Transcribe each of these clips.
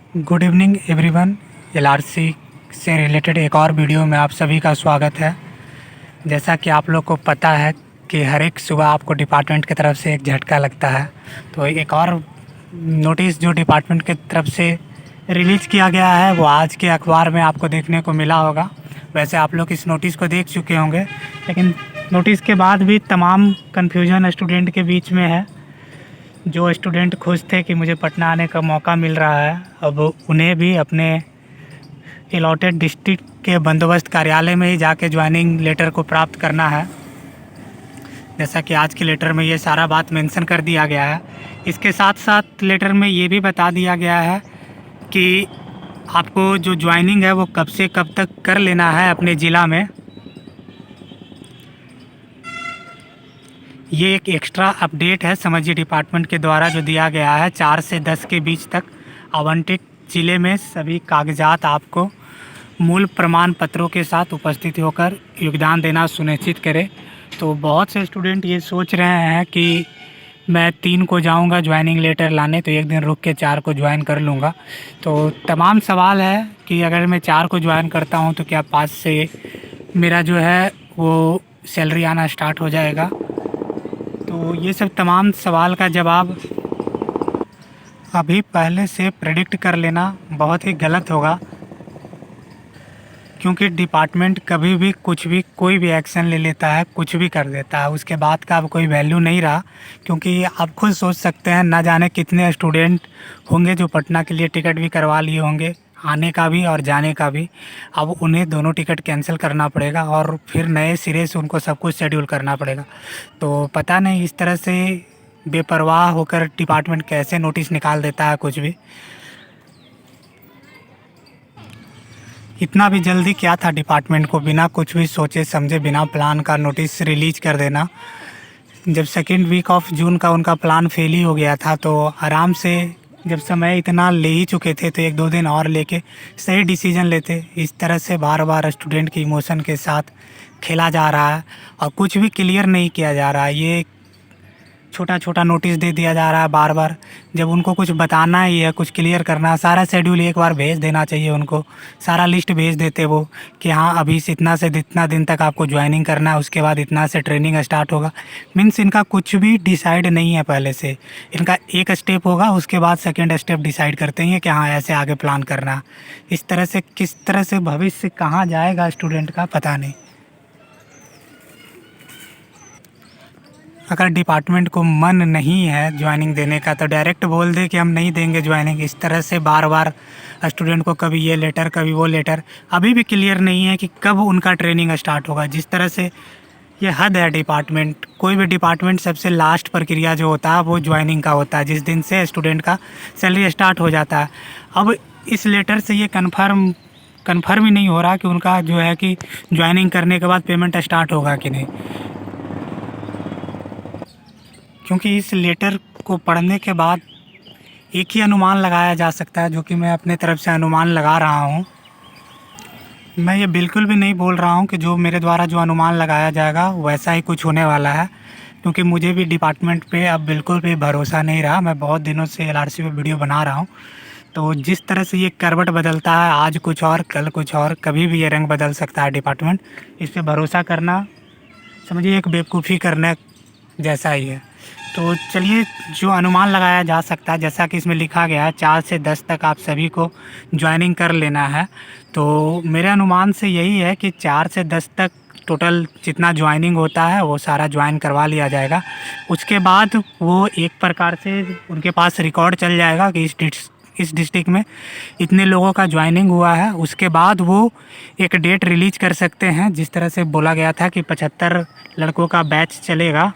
Good evening everyone. LRC से related एक और वीडियो में आप सभी का स्वागत है। जैसा कि आप लोग को पता है कि हर एक सुबह आपको डिपार्टमेंट की तरफ से एक झटका लगता है, तो एक और नोटिस जो डिपार्टमेंट की तरफ से रिलीज़ किया गया है वो आज के अखबार में आपको देखने को मिला होगा। वैसे आप लोग इस नोटिस को देख चुके होंगे, लेकिन नोटिस के बाद भी तमाम कन्फ्यूजन स्टूडेंट के बीच में है। जो स्टूडेंट खुश थे कि मुझे पटना आने का मौका मिल रहा है, अब उन्हें भी अपने अलॉटेड डिस्ट्रिक्ट के बंदोबस्त कार्यालय में ही जाके ज्वाइनिंग लेटर को प्राप्त करना है। जैसा कि आज के लेटर में ये सारा बात मेंशन कर दिया गया है। इसके साथ साथ लेटर में ये भी बता दिया गया है कि आपको जो ज्वाइनिंग है वो कब से कब तक कर लेना है अपने ज़िला में। ये एक एक्स्ट्रा अपडेट है समझिए डिपार्टमेंट के द्वारा जो दिया गया है। 4 से 10 के बीच तक आवंटित ज़िले में सभी कागजात आपको मूल प्रमाण पत्रों के साथ उपस्थित होकर योगदान देना सुनिश्चित करें। तो बहुत से स्टूडेंट ये सोच रहे हैं कि मैं 3 को जाऊंगा ज्वाइनिंग लेटर लाने, तो एक दिन रुक के 4 को ज्वाइन कर लूँगा। तो तमाम सवाल है कि अगर मैं 4 को ज्वाइन करता हूँ तो क्या 5 से मेरा जो है वो सैलरी आना स्टार्ट हो जाएगा। तो ये सब तमाम सवाल का जवाब अभी पहले से प्रेडिक्ट कर लेना बहुत ही गलत होगा, क्योंकि डिपार्टमेंट कभी भी कुछ भी कोई भी एक्शन ले लेता है, कुछ भी कर देता है, उसके बाद का अब कोई वैल्यू नहीं रहा। क्योंकि आप खुद सोच सकते हैं, ना जाने कितने स्टूडेंट होंगे जो पटना के लिए टिकट भी करवा लिए होंगे, आने का भी और जाने का भी। अब उन्हें दोनों टिकट कैंसिल करना पड़ेगा और फिर नए सिरे से उनको सब कुछ शेड्यूल करना पड़ेगा। तो पता नहीं इस तरह से बेपरवाह होकर डिपार्टमेंट कैसे नोटिस निकाल देता है कुछ भी। इतना भी जल्दी क्या था डिपार्टमेंट को बिना कुछ भी सोचे समझे, बिना प्लान का नोटिस रिलीज कर देना। जब सेकेंड वीक ऑफ जून का उनका प्लान फेल ही हो गया था, तो आराम से जब समय इतना ले ही चुके थे तो 1-2 दिन और लेके सही डिसीजन लेते। इस तरह से बार बार स्टूडेंट के इमोशन के साथ खेला जा रहा है और कुछ भी क्लियर नहीं किया जा रहा है। ये छोटा छोटा नोटिस दे दिया जा रहा है बार बार। जब उनको कुछ बताना ही है, कुछ क्लियर करना है, सारा शेड्यूल एक बार भेज देना चाहिए उनको। सारा लिस्ट भेज देते वो कि हाँ अभी से इतना दिन तक आपको ज्वाइनिंग करना है, उसके बाद इतना से ट्रेनिंग स्टार्ट होगा। मीन्स इनका कुछ भी डिसाइड नहीं है पहले से। इनका एक स्टेप होगा, उसके बाद सेकेंड स्टेप डिसाइड करते हैं कि हाँ ऐसे आगे प्लान करना है। इस तरह से किस तरह से भविष्य कहाँ जाएगा स्टूडेंट का पता नहीं। अगर डिपार्टमेंट को मन नहीं है ज्वाइनिंग देने का तो डायरेक्ट बोल दे कि हम नहीं देंगे ज्वाइनिंग। इस तरह से बार बार स्टूडेंट को कभी ये लेटर कभी वो लेटर, अभी भी क्लियर नहीं है कि कब उनका ट्रेनिंग स्टार्ट होगा। जिस तरह से ये हद है डिपार्टमेंट। कोई भी डिपार्टमेंट सबसे लास्ट प्रक्रिया जो होता है वो ज्वाइनिंग का होता है, जिस दिन से स्टूडेंट का सैलरी स्टार्ट हो जाता है। अब इस लेटर से ये कन्फर्म ही नहीं हो रहा कि उनका जो है कि ज्वाइनिंग करने के बाद पेमेंट स्टार्ट होगा कि नहीं। क्योंकि इस लेटर को पढ़ने के बाद एक ही अनुमान लगाया जा सकता है, जो कि मैं अपने तरफ से अनुमान लगा रहा हूँ। मैं ये बिल्कुल भी नहीं बोल रहा हूँ कि जो मेरे द्वारा जो अनुमान लगाया जाएगा वैसा ही कुछ होने वाला है, क्योंकि मुझे भी डिपार्टमेंट पे अब बिल्कुल भी भरोसा नहीं रहा। मैं बहुत दिनों से एलआरसी पे वीडियो बना रहा हूँ, तो जिस तरह से ये करवट बदलता है, आज कुछ और कल कुछ और, कभी भी ये रंग बदल सकता है डिपार्टमेंट। इस पर भरोसा करना समझिए एक बेवकूफ़ी करने जैसा ही है। तो चलिए, जो अनुमान लगाया जा सकता है, जैसा कि इसमें लिखा गया है 4 से 10 तक आप सभी को ज्वाइनिंग कर लेना है। तो मेरे अनुमान से यही है कि 4 से 10 तक टोटल जितना ज्वाइनिंग होता है वो सारा ज्वाइन करवा लिया जाएगा। उसके बाद वो एक प्रकार से उनके पास रिकॉर्ड चल जाएगा कि इस डिस्ट्रिक्ट में इतने लोगों का ज्वाइनिंग हुआ है। उसके बाद वो एक डेट रिलीज कर सकते हैं। जिस तरह से बोला गया था कि 75 लड़कों का बैच चलेगा,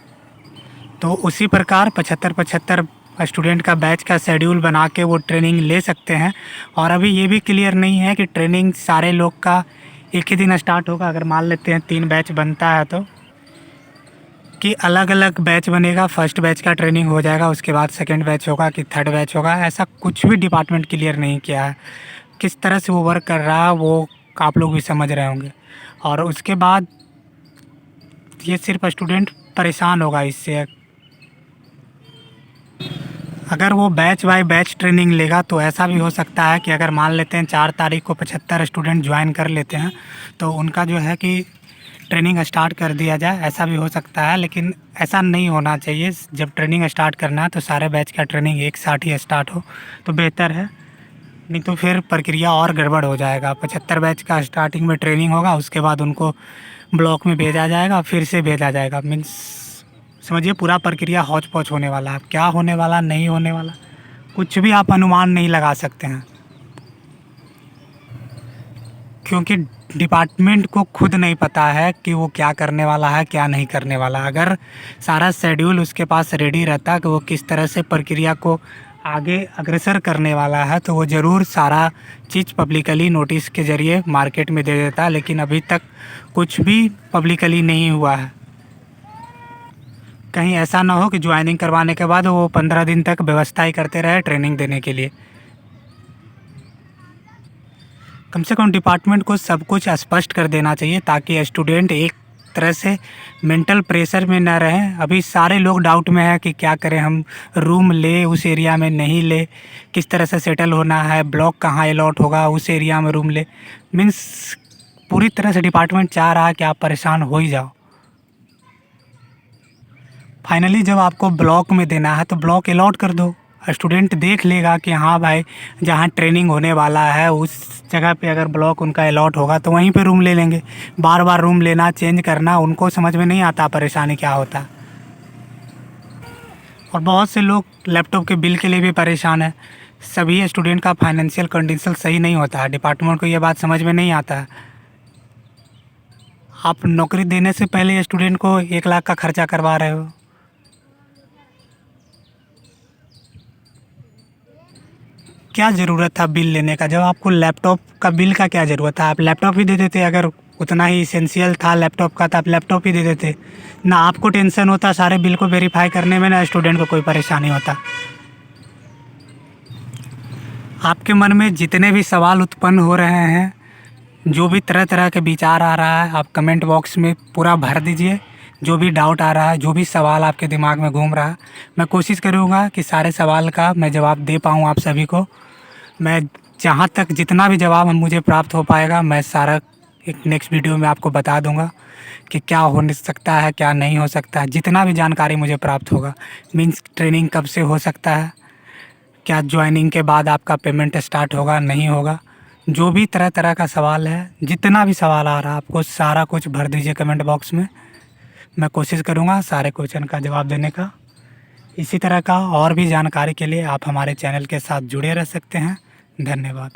तो उसी प्रकार 75 स्टूडेंट का बैच का शेड्यूल बना के वो ट्रेनिंग ले सकते हैं। और अभी ये भी क्लियर नहीं है कि ट्रेनिंग सारे लोग का एक ही दिन स्टार्ट होगा। अगर मान लेते हैं 3 बैच बनता है तो कि अलग अलग बैच बनेगा। फर्स्ट बैच का ट्रेनिंग हो जाएगा, उसके बाद सेकंड बैच होगा कि थर्ड बैच होगा, ऐसा कुछ भी डिपार्टमेंट क्लियर नहीं किया है। किस तरह से वो वर्क कर रहा है वो आप लोग भी समझ रहे होंगे। और उसके बाद ये सिर्फ स्टूडेंट परेशान होगा इससे। अगर वो बैच बाय बैच ट्रेनिंग लेगा तो ऐसा भी हो सकता है कि अगर मान लेते हैं 4 तारीख को 75 स्टूडेंट ज्वाइन कर लेते हैं तो उनका जो है कि ट्रेनिंग स्टार्ट कर दिया जाए, ऐसा भी हो सकता है। लेकिन ऐसा नहीं होना चाहिए। जब ट्रेनिंग स्टार्ट करना है तो सारे बैच का ट्रेनिंग एक साथ ही स्टार्ट हो तो बेहतर है, नहीं तो फिर प्रक्रिया और गड़बड़ हो जाएगा। 75 बैच का स्टार्टिंग में ट्रेनिंग होगा, उसके बाद उनको ब्लॉक में भेजा जाएगा, फिर से भेजा जाएगा। मीन्स समझिए पूरा प्रक्रिया हौच पौच होने वाला है। क्या होने वाला नहीं होने वाला कुछ भी आप अनुमान नहीं लगा सकते हैं, क्योंकि डिपार्टमेंट को खुद नहीं पता है कि वो क्या करने वाला है क्या नहीं करने वाला। अगर सारा शेड्यूल उसके पास रेडी रहता कि वो किस तरह से प्रक्रिया को आगे अग्रसर करने वाला है तो वो ज़रूर सारा चीज़ पब्लिकली नोटिस के ज़रिए मार्केट में दे देता, लेकिन अभी तक कुछ भी पब्लिकली नहीं हुआ है। कहीं ऐसा ना हो कि ज्वाइनिंग करवाने के बाद वो 15 दिन तक व्यवस्था ही करते रहे ट्रेनिंग देने के लिए। कम से कम डिपार्टमेंट को सब कुछ स्पष्ट कर देना चाहिए ताकि स्टूडेंट एक तरह से मेंटल प्रेशर में ना रहें। अभी सारे लोग डाउट में है कि क्या करें, हम रूम ले उस एरिया में नहीं ले, किस तरह से सेटल होना है, ब्लॉक कहाँ अलॉट होगा, उस एरिया में रूम ले। मीन्स पूरी तरह से डिपार्टमेंट चाह रहा है कि आप परेशान हो ही जाओ। फाइनली जब आपको ब्लॉक में देना है तो ब्लॉक अलॉट कर दो। स्टूडेंट देख लेगा कि हाँ भाई जहाँ ट्रेनिंग होने वाला है उस जगह पे अगर ब्लॉक उनका अलॉट होगा तो वहीं पे रूम ले लेंगे। बार बार रूम लेना चेंज करना उनको समझ में नहीं आता परेशानी क्या होता। और बहुत से लोग लैपटॉप के बिल के लिए भी परेशान है। सभी स्टूडेंट का फाइनेंशियल कंडीशन सही नहीं होता है, डिपार्टमेंट को ये बात समझ में नहीं आता है। आप नौकरी देने से पहले स्टूडेंट को 1 लाख का खर्चा करवा रहे हो। क्या ज़रूरत था बिल लेने का? जब आपको लैपटॉप का बिल का क्या ज़रूरत था? आप लैपटॉप ही दे देते। अगर उतना ही इसेंशियल था लैपटॉप का तो आप लैपटॉप ही दे देते। ना आपको टेंशन होता सारे बिल को वेरीफाई करने में, ना स्टूडेंट को कोई परेशानी होता। आपके मन में जितने भी सवाल उत्पन्न हो रहे हैं, जो भी तरह तरह के विचार आ रहा है, आप कमेंट बॉक्स में पूरा भर दीजिए। जो भी डाउट आ रहा है, जो भी सवाल आपके दिमाग में घूम रहा है, मैं कोशिश करूँगा कि सारे सवाल का मैं जवाब दे पाऊँ आप सभी को। मैं जहाँ तक जितना भी जवाब हम मुझे प्राप्त हो पाएगा मैं सारा एक नेक्स्ट वीडियो में आपको बता दूंगा कि क्या हो सकता है क्या नहीं हो सकता है। जितना भी जानकारी मुझे प्राप्त होगा, मीन्स ट्रेनिंग कब से हो सकता है, क्या ज्वाइनिंग के बाद आपका पेमेंट स्टार्ट होगा नहीं होगा, जो भी तरह तरह का सवाल है, जितना भी सवाल आ रहा है आपको सारा कुछ भर दीजिए कमेंट बॉक्स में। मैं कोशिश करूँगा सारे क्वेश्चन का जवाब देने का। इसी तरह का और भी जानकारी के लिए आप हमारे चैनल के साथ जुड़े रह सकते हैं। धन्यवाद।